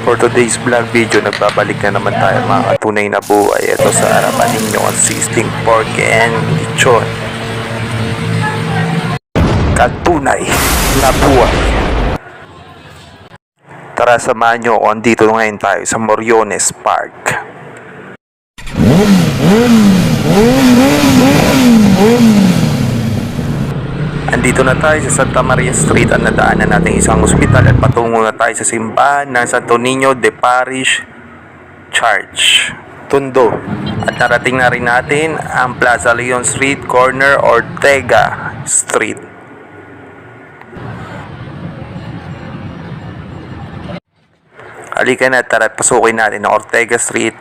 For today's vlog video, nagbabalik na naman tayo mga tunay na buhay. Ito sa harapan ninyo ang sisting pork and lechon. Katunay na buhay. Tara, samahan nyo ako. Andito ngayon tayo sa Moriones Park. Andito na tayo sa Santa Maria Street at nadaanan natin isang ospital at patungo na tayo sa simbahan ng Santo Niño de Parish Church, Tondo. At narating na rin natin ang Plaza Leon Street, corner Ortega Street. Halika na, tara, pasukin natin ang Ortega Street.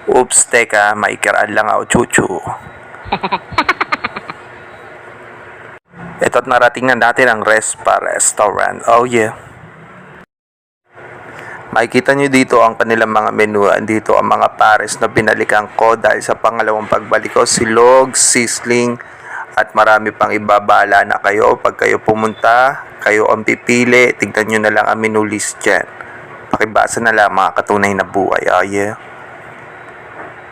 Oops, teka, maikiraan lang ako, chuchu. Ito at narating na natin ang Respa Restaurant. Oh yeah. Makikita nyo dito ang kanilang mga menu. Andito ang mga pares na binalikan ko dahil sa pangalawang pagbalik ko. Silog, sisling, at marami pang ibabala na kayo. Pag kayo pumunta, kayo ang pipili. Tignan nyo na lang ang menu list dyan. Pakibasa na lang mga katunay na buhay. Oh yeah.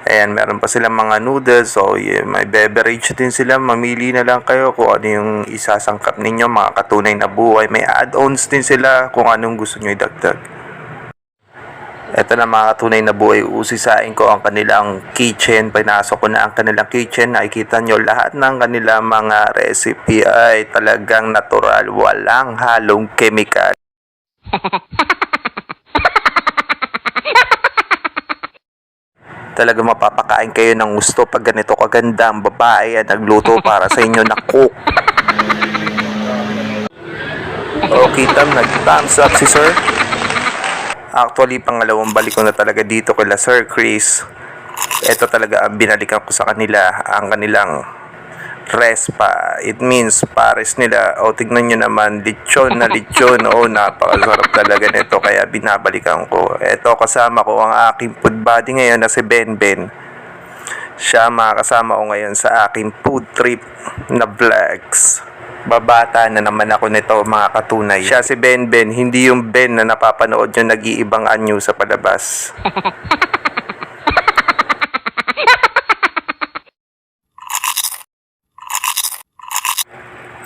Ayan, meron pa silang mga noodles. So, yeah, may beverage din sila. Mamili na lang kayo kung ano yung isasangkap ninyo, mga katunay na buhay. May add-ons din sila kung anong gusto nyo idagdag. Ito na mga katunay na buhay. Usisain ko ang kanilang kitchen. Pinasok ko na ang kanilang kitchen. Nakikita nyo lahat ng kanilang mga recipe ay talagang natural. Walang halong chemical. Talaga mapapakain kayo ng gusto pag ganito kaganda ang babae at nagluto para sa inyo na cook. Okay, nag-thumbs up si sir. Actually, pangalawang balik ko na talaga dito kila Sir Chris. Ito talaga ang binalikan ko sa kanila, ang kanilang Respa. It means pares nila. O, tignan nyo naman, lechon na lechon. O, napakasarap talaga nito, kaya binabalikan ko. Ito, kasama ko ang aking food buddy ngayon na si Benben. Siya makakasama ko ngayon sa aking food trip na vlogs. Babata na naman ako nito mga katunay. Siya si Benben, hindi yung Ben na napapanood nyo nag-iibang anyo sa palabas.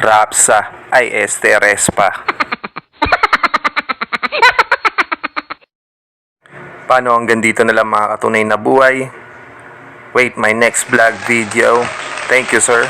Rapsa ay Respa. Paano, hanggang dito na lang mga katunay na buhay. Wait my next vlog video. Thank you sir.